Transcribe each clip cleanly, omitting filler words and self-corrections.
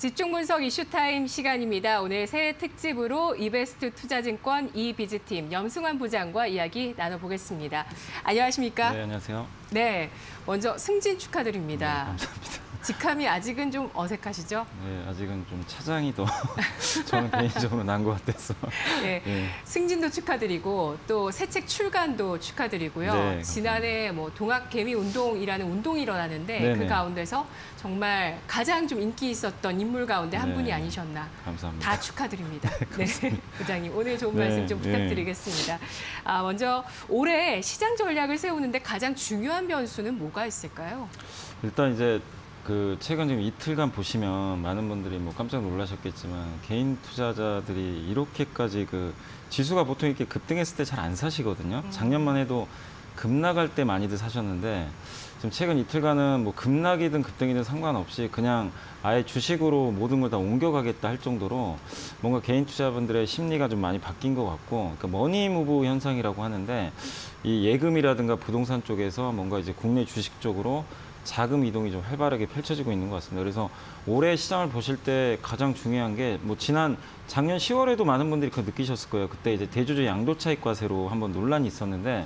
집중 분석 이슈타임 시간입니다. 오늘 새해 특집으로 이베스트 투자증권 이비즈팀 염승환 부장과 이야기 나눠보겠습니다. 안녕하십니까? 네, 안녕하세요. 네, 먼저 승진 축하드립니다. 네, 감사합니다. 직함이 아직은 좀 어색하시죠? 네, 아직은 좀 차장이 더 저는 개인적으로 난 것 같아서. 네, 네. 승진도 축하드리고 또 새 책 출간도 축하드리고요. 네, 지난해 뭐 동학개미 운동이라는 운동이 일어나는데 네네. 그 가운데서 정말 가장 좀 인기 있었던 인물 가운데 한 네. 분이 아니셨나. 감사합니다. 다 축하드립니다. 네, 부장님 오늘 좋은 네, 말씀 좀 네. 부탁드리겠습니다. 먼저 올해 시장 전략을 세우는데 가장 중요한 변수는 뭐가 있을까요? 일단 이제 그 최근 지금 이틀간 보시면 많은 분들이 뭐 깜짝 놀라셨겠지만 개인 투자자들이 이렇게까지 그 지수가 보통 이렇게 급등했을 때 잘 안 사시거든요. 작년만 해도 급락할 때 많이들 사셨는데 지금 최근 이틀간은 뭐 급락이든 급등이든 상관없이 그냥 아예 주식으로 모든 걸 다 옮겨가겠다 할 정도로 뭔가 개인 투자분들의 심리가 좀 많이 바뀐 것 같고, 그러니까 머니무브 현상이라고 하는데 이 예금이라든가 부동산 쪽에서 뭔가 이제 국내 주식 쪽으로 자금 이동이 좀 활발하게 펼쳐지고 있는 것 같습니다. 그래서 올해 시장을 보실 때 가장 중요한 게 뭐 작년 10월에도 많은 분들이 그거 느끼셨을 거예요. 그때 이제 대주주 양도 차익 과세로 한번 논란이 있었는데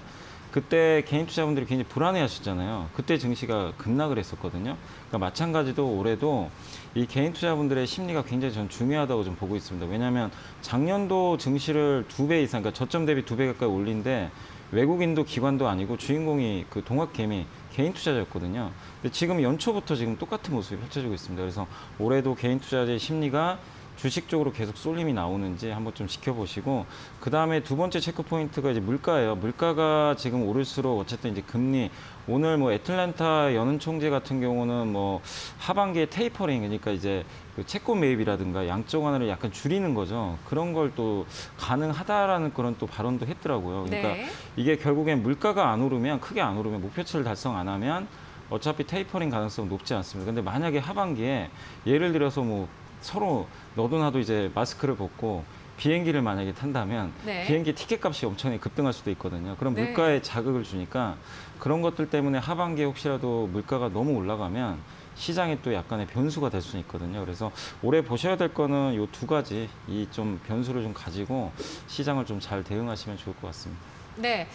그때 개인 투자분들이 굉장히 불안해하셨잖아요. 그때 증시가 급락을 했었거든요. 그러니까 마찬가지로 올해도 이 개인 투자분들의 심리가 굉장히 전 중요하다고 좀 보고 있습니다. 왜냐하면 작년도 증시를 2배 이상, 그러니까 저점 대비 2배 가까이 올린데 외국인도 기관도 아니고 주인공이 그 동학개미 개인 투자자였거든요. 근데 지금 연초부터 지금 똑같은 모습이 펼쳐지고 있습니다. 그래서 올해도 개인 투자자의 심리가 주식 쪽으로 계속 쏠림이 나오는지 한번 좀 지켜보시고, 그 다음에 두 번째 체크 포인트가 이제 물가예요. 물가가 지금 오를수록 어쨌든 이제 금리, 오늘 뭐 애틀랜타 연은 총재 같은 경우는 뭐 하반기에 테이퍼링, 그러니까 이제 그 채권 매입이라든가 양적 완화를 약간 줄이는 거죠. 그런 걸 또 가능하다라는 그런 또 발언도 했더라고요. 그러니까 네. 이게 결국엔 물가가 안 오르면, 크게 안 오르면, 목표치를 달성 안 하면 어차피 테이퍼링 가능성은 높지 않습니다. 근데 만약에 하반기에 예를 들어서 뭐 서로 너도 나도 이제 마스크를 벗고 비행기를 만약에 탄다면 네. 비행기 티켓 값이 엄청나게 급등할 수도 있거든요. 그럼 네. 물가에 자극을 주니까 그런 것들 때문에 하반기에 혹시라도 물가가 너무 올라가면 시장에 또 약간의 변수가 될 수 있거든요. 그래서 올해 보셔야 될 거는 요 두 가지, 이 좀 변수를 좀 가지고 시장을 좀 잘 대응하시면 좋을 것 같습니다. 네.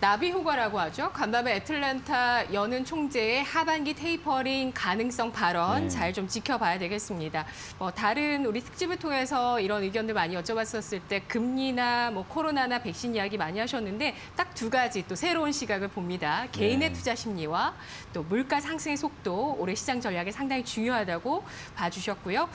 나비 효과라고 하죠. 간밤에 애틀랜타 연은 총재의 하반기 테이퍼링 가능성 발언 네. 잘 좀 지켜봐야 되겠습니다. 다른 우리 특집을 통해서 이런 의견들 많이 여쭤봤었을 때 금리나 뭐 코로나나 백신 이야기 많이 하셨는데 딱 두 가지 또 새로운 시각을 봅니다. 개인의 네. 투자 심리와 또 물가 상승의 속도, 올해 시장 전략에 상당히 중요하다고 봐주셨고요.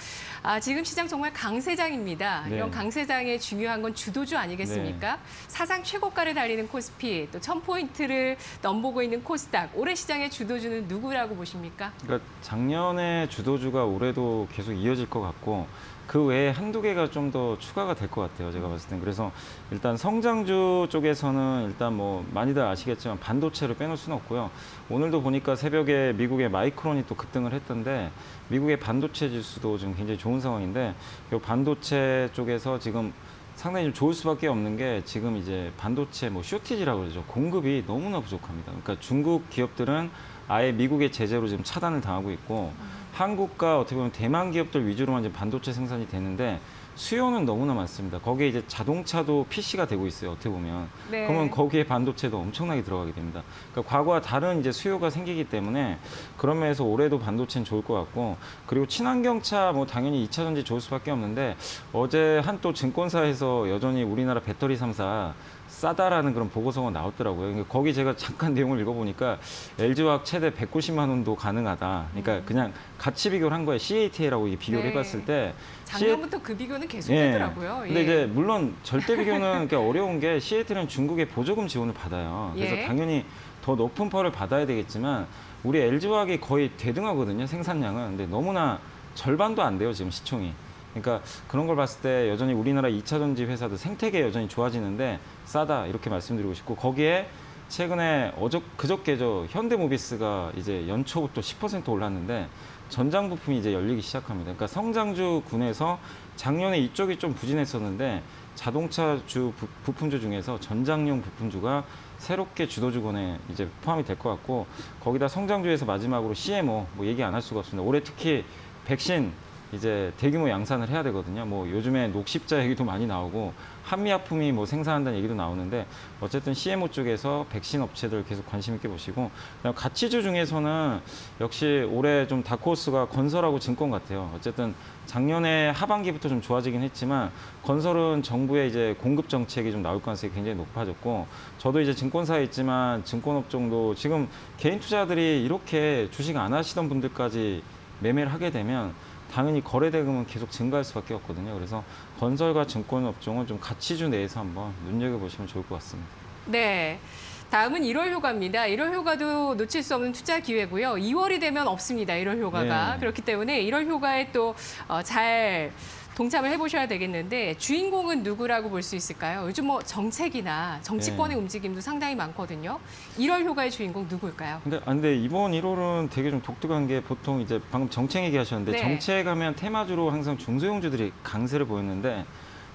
지금 시장 정말 강세장입니다. 네. 이런 강세장의 중요한 건 주도주 아니겠습니까? 사상 최고가를 달리는 코스피, 또 1000포인트를 넘보고 있는 코스닥, 올해 시장의 주도주는 누구라고 보십니까? 그러니까 작년에 주도주가 올해도 계속 이어질 것 같고, 그 외에 한두 개가 좀 더 추가가 될 것 같아요, 제가 봤을 땐. 그래서 일단 성장주 쪽에서는 일단 뭐 많이들 아시겠지만 반도체를 빼놓을 수는 없고요. 오늘도 보니까 새벽에 미국의 마이크론이 또 급등을 했던데 미국의 반도체 지수도 지금 굉장히 좋은 상황인데, 이 반도체 쪽에서 지금 상당히 좀 좋을 수밖에 없는 게 지금 이제 반도체 뭐 쇼티지라고 그러죠. 공급이 너무나 부족합니다. 그러니까 중국 기업들은 아예 미국의 제재로 지금 차단을 당하고 있고, 한국과 어떻게 보면 대만 기업들 위주로만 이제 반도체 생산이 되는데 수요는 너무나 많습니다. 거기에 이제 자동차도 PC가 되고 있어요, 어떻게 보면. 네. 그러면 거기에 반도체도 엄청나게 들어가게 됩니다. 그러니까 과거와 다른 이제 수요가 생기기 때문에 그런 면에서 올해도 반도체는 좋을 것 같고, 그리고 친환경차 뭐 당연히 2차 전지 좋을 수밖에 없는데, 어제 한 또 증권사에서 여전히 우리나라 배터리 3사 싸다라는 그런 보고서가 나왔더라고요. 그러니까 거기 제가 잠깐 내용을 읽어보니까 LG화학 최대 190만 원도 가능하다. 그러니까 그냥 같이 비교를 한 거예요. CATL하고 비교를 네. 해봤을 때. 작년부터 그 비교는 계속되더라고요. 근데 예. 이제 물론 절대 비교는 그러니까 어려운 게 CATL은 중국의 보조금 지원을 받아요. 그래서 예. 당연히 더 높은 펄을 받아야 되겠지만 우리 LG화학이 거의 대등하거든요, 생산량은. 근데 너무나 절반도 안 돼요, 지금 시총이. 그러니까 그런 걸 봤을 때 여전히 우리나라 2차 전지 회사도 생태계 여전히 좋아지는데 싸다, 이렇게 말씀드리고 싶고, 거기에 최근에 그저께죠, 현대모비스가 이제 연초부터 10% 올랐는데 전장 부품이 이제 열리기 시작합니다. 그러니까 성장주 군에서 작년에 이쪽이 좀 부진했었는데 자동차주 부품주 중에서 전장용 부품주가 새롭게 주도주군에 이제 포함이 될 것 같고, 거기다 성장주에서 마지막으로 CMO 뭐 얘기 안 할 수가 없습니다. 올해 특히 백신 이제 대규모 양산을 해야 되거든요. 뭐 요즘에 녹십자 얘기도 많이 나오고 한미약품이 뭐 생산한다는 얘기도 나오는데 어쨌든 CMO 쪽에서 백신 업체들 계속 관심 있게 보시고 그다음 가치주 중에서는 역시 올해 좀 다크호스가 건설하고 증권 같아요. 어쨌든 작년에 하반기부터 좀 좋아지긴 했지만 건설은 정부의 이제 공급 정책이 좀 나올 가능성이 굉장히 높아졌고 저도 이제 증권사에 있지만 증권업종도 지금 개인 투자들이 이렇게 주식 안 하시던 분들까지 매매를 하게 되면 당연히 거래 대금은 계속 증가할 수밖에 없거든요. 그래서 건설과 증권 업종은 좀 가치주 내에서 한번 눈여겨보시면 좋을 것 같습니다. 네. 다음은 1월 효과입니다. 1월 효과도 놓칠 수 없는 투자 기회고요. 2월이 되면 없습니다. 1월 효과가. 네. 그렇기 때문에 1월 효과에 또 잘 동참을 해보셔야 되겠는데 주인공은 누구라고 볼 수 있을까요? 요즘 뭐 정책이나 정치권의 네. 움직임도 상당히 많거든요. 1월 효과의 주인공 누구일까요? 근데 이번 1월은 되게 좀 독특한 게 보통 이제 방금 정책 얘기하셨는데 네. 정책하면 테마주로 항상 중소형주들이 강세를 보였는데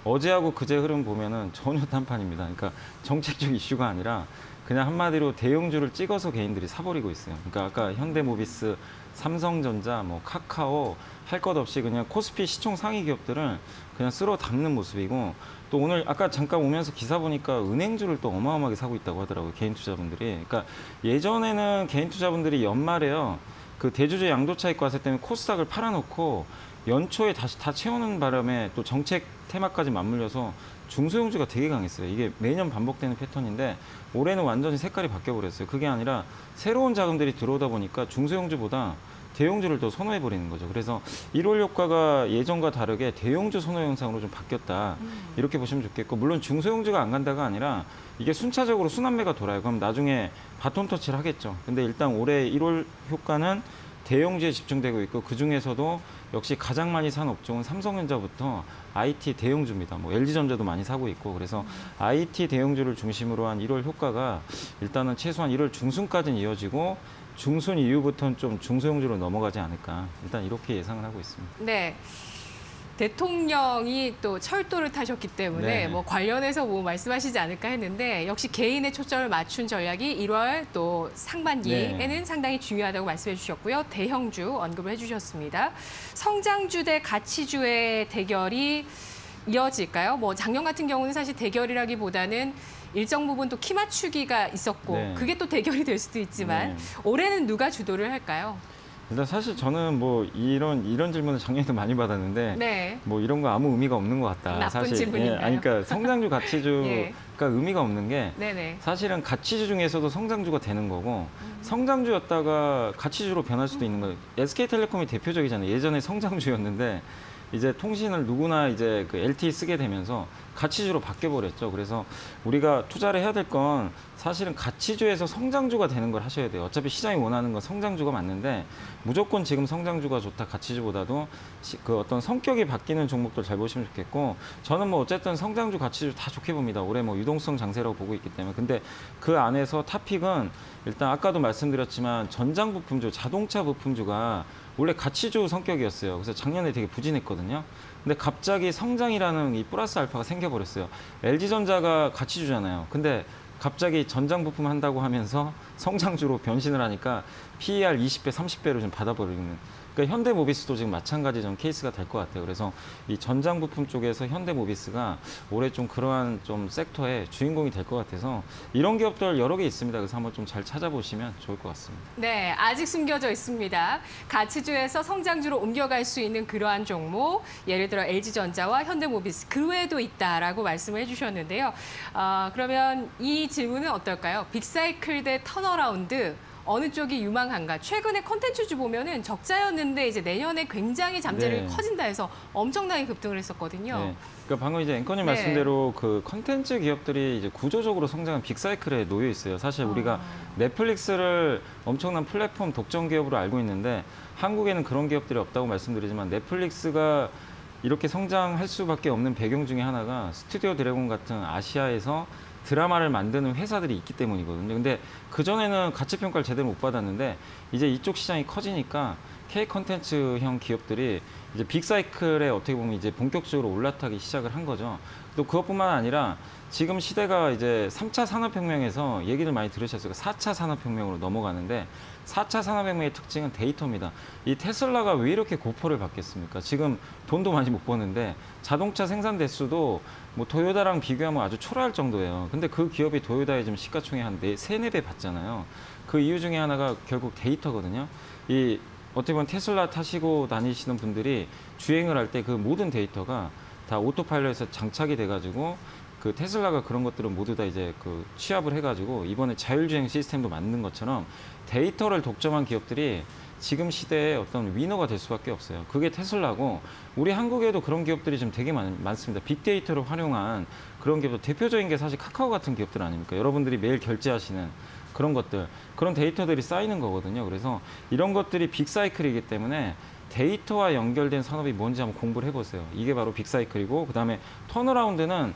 어제하고 그제 흐름 보면은 전혀 단판입니다. 그러니까 정책적 이슈가 아니라 그냥 한마디로 대형주를 찍어서 개인들이 사버리고 있어요. 그러니까 아까 현대모비스, 삼성전자, 뭐 카카오 할 것 없이 그냥 코스피 시총 상위 기업들을 그냥 쓸어 담는 모습이고 또 오늘 아까 잠깐 오면서 기사 보니까 은행주를 또 어마어마하게 사고 있다고 하더라고요. 개인 투자분들이. 그러니까 예전에는 개인 투자분들이 연말에요. 그 대주주 양도차익 과세 때문에 코스닥을 팔아놓고 연초에 다시 다 채우는 바람에 또 정책 테마까지 맞물려서 중소형주가 되게 강했어요. 이게 매년 반복되는 패턴인데 올해는 완전히 색깔이 바뀌어버렸어요. 그게 아니라 새로운 자금들이 들어오다 보니까 중소형주보다 대형주를 더 선호해버리는 거죠. 그래서 1월 효과가 예전과 다르게 대형주 선호 현상으로 좀 바뀌었다. 이렇게 보시면 좋겠고 물론 중소형주가 안 간다가 아니라 이게 순차적으로 순환매가 돌아요. 그럼 나중에 바톤 터치를 하겠죠. 근데 일단 올해 1월 효과는 대형주에 집중되고 있고 그중에서도 역시 가장 많이 산 업종은 삼성전자부터 IT 대형주입니다. 뭐 LG전자도 많이 사고 있고 그래서 IT 대형주를 중심으로 한 1월 효과가 일단은 최소한 1월 중순까지는 이어지고 중순 이후부터는 좀 중소형주로 넘어가지 않을까 일단 이렇게 예상을 하고 있습니다. 네. 대통령이 또 철도를 타셨기 때문에 네. 뭐 관련해서 뭐 말씀하시지 않을까 했는데 역시 개인의 초점을 맞춘 전략이 1월 또 상반기에는 네. 상당히 중요하다고 말씀해 주셨고요. 대형주 언급을 해주셨습니다. 성장주 대 가치주의 대결이 이어질까요? 뭐 작년 같은 경우는 사실 대결이라기보다는 일정 부분 또 키 맞추기가 있었고 네. 그게 또 대결이 될 수도 있지만 네. 올해는 누가 주도를 할까요? 일단 사실 저는 뭐 이런 질문을 작년에도 많이 받았는데 네. 뭐 이런 거 아무 의미가 없는 것 같다. 나쁜 사실 질문인가요? 아니 그러니까 성장주 가치주가 예. 의미가 없는 게 네네. 사실은 가치주 중에서도 성장주가 되는 거고 성장주였다가 가치주로 변할 수도 있는 거예요. SK텔레콤이 대표적이잖아요. 예전에 성장주였는데 이제 통신을 누구나 이제 그 LTE 쓰게 되면서 가치주로 바뀌어 버렸죠. 그래서 우리가 투자를 해야 될 건 사실은 가치주에서 성장주가 되는 걸 하셔야 돼요. 어차피 시장이 원하는 건 성장주가 맞는데 무조건 지금 성장주가 좋다 가치주보다도 그 어떤 성격이 바뀌는 종목들 잘 보시면 좋겠고 저는 뭐 어쨌든 성장주 가치주 다 좋게 봅니다. 올해 뭐 유동성 장세라고 보고 있기 때문에 근데 그 안에서 탑픽은 일단 아까도 말씀드렸지만 전장 부품주, 자동차 부품주가 원래 가치주 성격이었어요. 그래서 작년에 되게 부진했거든요. 근데 갑자기 성장이라는 이 플러스 알파가 생겨버렸어요. LG전자가 가치주잖아요. 근데 갑자기 전장 부품 한다고 하면서 성장주로 변신을 하니까 PER 20배, 30배로 좀 받아버리는. 그러니까 현대모비스도 지금 마찬가지 좀 케이스가 될 것 같아요. 그래서 이 전장 부품 쪽에서 현대모비스가 올해 좀 그러한 좀 섹터의 주인공이 될 것 같아서 이런 기업들 여러 개 있습니다. 그래서 한번 좀 잘 찾아보시면 좋을 것 같습니다. 네, 아직 숨겨져 있습니다. 가치주에서 성장주로 옮겨갈 수 있는 그러한 종목, 예를 들어 LG전자와 현대모비스 그 외에도 있다라고 말씀을 해주셨는데요. 그러면 이 질문은 어떨까요? 빅사이클 대 턴어라운드. 어느 쪽이 유망한가? 최근에 콘텐츠주 보면은 적자였는데 이제 내년에 굉장히 잠재력이 네. 커진다 해서 엄청나게 급등을 했었거든요. 네. 그러니까 방금 이제 앵커님 네. 말씀대로 그 컨텐츠 기업들이 이제 구조적으로 성장한 빅사이클에 놓여 있어요. 사실 우리가 넷플릭스를 엄청난 플랫폼 독점 기업으로 알고 있는데 한국에는 그런 기업들이 없다고 말씀드리지만 넷플릭스가 이렇게 성장할 수밖에 없는 배경 중에 하나가 스튜디오 드래곤 같은 아시아에서 드라마를 만드는 회사들이 있기 때문이거든요. 근데 그전에는 가치평가를 제대로 못 받았는데 이제 이쪽 시장이 커지니까 K 컨텐츠형 기업들이 이제 빅사이클에 어떻게 보면 이제 본격적으로 올라타기 시작을 한 거죠. 또 그것뿐만 아니라 지금 시대가 이제 3차 산업혁명에서 얘기를 많이 들으셨어요. 4차 산업혁명으로 넘어가는데 4차 산업혁명의 특징은 데이터입니다. 이 테슬라가 왜 이렇게 고포를 받겠습니까? 지금 돈도 많이 못 버는데 자동차 생산 대수도 뭐 토요타랑 비교하면 아주 초라할 정도예요. 근데 그 기업이 토요타에 지금 시가총액 한 3-4배 받잖아요. 그 이유 중에 하나가 결국 데이터거든요. 이 어떻게 보면 테슬라 타시고 다니시는 분들이 주행을 할 때 그 모든 데이터가 다 오토파일럿에서 장착이 돼가지고 그 테슬라가 그런 것들은 모두 다 이제 그 취합을 해가지고 이번에 자율주행 시스템도 만든 것처럼 데이터를 독점한 기업들이 지금 시대에 어떤 위너가 될 수밖에 없어요. 그게 테슬라고 우리 한국에도 그런 기업들이 좀 되게 많습니다. 빅데이터를 활용한 그런 기업들 대표적인 게 사실 카카오 같은 기업들 아닙니까? 여러분들이 매일 결제하시는 그런 것들, 그런 데이터들이 쌓이는 거거든요. 그래서 이런 것들이 빅사이클이기 때문에 데이터와 연결된 산업이 뭔지 한번 공부를 해보세요. 이게 바로 빅사이클이고 그다음에 턴어라운드는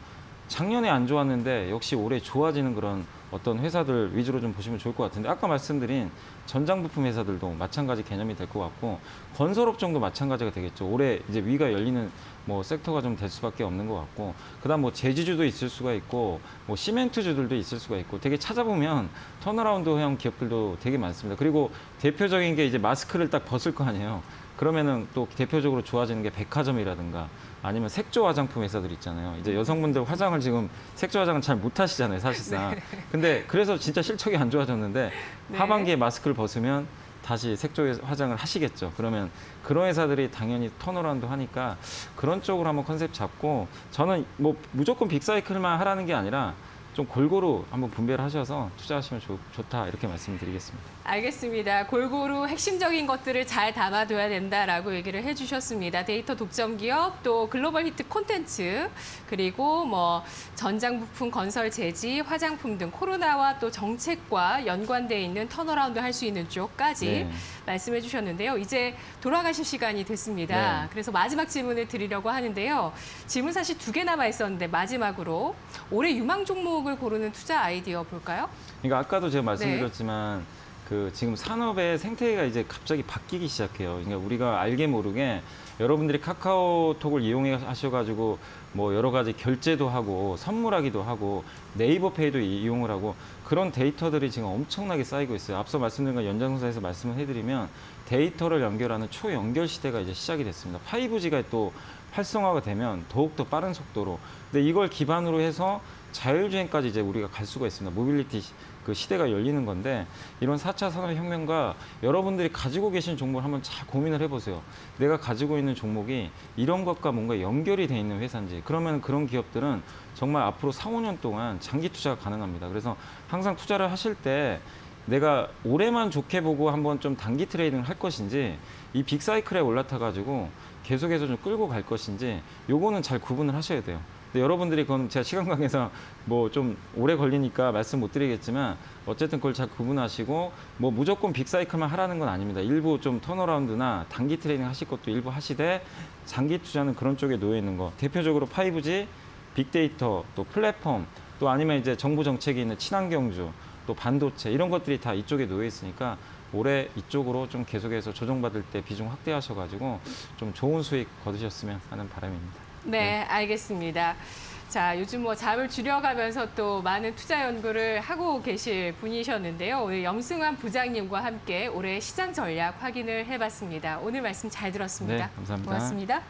작년에 안 좋았는데 역시 올해 좋아지는 그런 어떤 회사들 위주로 좀 보시면 좋을 것 같은데 아까 말씀드린 전장 부품 회사들도 마찬가지 개념이 될 것 같고 건설업종도 마찬가지가 되겠죠. 올해 이제 위가 열리는 뭐 섹터가 좀 될 수밖에 없는 것 같고 그다음 뭐 제지주도 있을 수가 있고 뭐 시멘트주들도 있을 수가 있고 되게 찾아보면 턴어라운드형 기업들도 되게 많습니다. 그리고 대표적인 게 이제 마스크를 딱 벗을 거 아니에요. 그러면은 또 대표적으로 좋아지는 게 백화점이라든가 아니면 색조 화장품 회사들 있잖아요. 이제 여성분들 화장을 지금 색조 화장은 잘 못하시잖아요, 사실상. 네. 근데 그래서 진짜 실적이 안 좋아졌는데 네. 하반기에 마스크를 벗으면 다시 색조 화장을 하시겠죠. 그러면 그런 회사들이 당연히 턴어라운드 하니까 그런 쪽으로 한번 컨셉 잡고 저는 뭐 무조건 빅사이클만 하라는 게 아니라 좀 골고루 한번 분배를 하셔서 투자하시면 좋다 이렇게 말씀드리겠습니다. 알겠습니다. 골고루 핵심적인 것들을 잘 담아둬야 된다라고 얘기를 해주셨습니다. 데이터 독점 기업, 또 글로벌 히트 콘텐츠, 그리고 뭐 전장 부품, 건설 제지, 화장품 등 코로나와 또 정책과 연관돼 있는 턴어라운드 할 수 있는 쪽까지 네. 말씀해 주셨는데요. 이제 돌아가실 시간이 됐습니다. 네. 그래서 마지막 질문을 드리려고 하는데요. 질문 사실 2개 남아 있었는데 마지막으로 올해 유망 종목을 고르는 투자 아이디어 볼까요? 그러니까 아까도 제가 말씀드렸지만 그 지금 산업의 생태계가 이제 갑자기 바뀌기 시작해요. 그러니까 우리가 알게 모르게 여러분들이 카카오톡을 이용해 하셔가지고 뭐 여러 가지 결제도 하고 선물하기도 하고 네이버페이도 이용을 하고 그런 데이터들이 지금 엄청나게 쌓이고 있어요. 앞서 말씀드린 건 연장선에서 말씀을 해드리면 데이터를 연결하는 초연결 시대가 이제 시작이 됐습니다. 5G가 또 활성화가 되면 더욱더 빠른 속도로. 근데 이걸 기반으로 해서 자율주행까지 이제 우리가 갈 수가 있습니다. 모빌리티 그 시대가 열리는 건데 이런 4차 산업혁명과 여러분들이 가지고 계신 종목을 한번 잘 고민을 해보세요. 내가 가지고 있는 종목이 이런 것과 뭔가 연결이 돼 있는 회사인지 그러면 그런 기업들은 정말 앞으로 4, 5년 동안 장기 투자가 가능합니다. 그래서 항상 투자를 하실 때 내가 올해만 좋게 보고 한번 좀 단기 트레이딩을 할 것인지 이 빅사이클에 올라타가지고 계속해서 좀 끌고 갈 것인지 요거는 잘 구분을 하셔야 돼요. 근데 여러분들이 그건 제가 시간 관계상 뭐 좀 오래 걸리니까 말씀 못 드리겠지만 어쨌든 그걸 잘 구분하시고 뭐 무조건 빅사이클만 하라는 건 아닙니다. 일부 좀 턴어라운드나 단기 트레이딩 하실 것도 일부 하시되 장기 투자는 그런 쪽에 놓여 있는 거. 대표적으로 5G, 빅데이터, 또 플랫폼, 또 아니면 이제 정부 정책이 있는 친환경주, 또 반도체 이런 것들이 다 이쪽에 놓여 있으니까 올해 이쪽으로 좀 계속해서 조정받을 때 비중 확대하셔가지고 좀 좋은 수익 거두셨으면 하는 바람입니다. 네, 알겠습니다. 자, 요즘 뭐 잠을 줄여가면서 또 많은 투자 연구를 하고 계실 분이셨는데요. 오늘 염승환 부장님과 함께 올해 시장 전략 확인을 해봤습니다. 오늘 말씀 잘 들었습니다. 네, 감사합니다. 고맙습니다.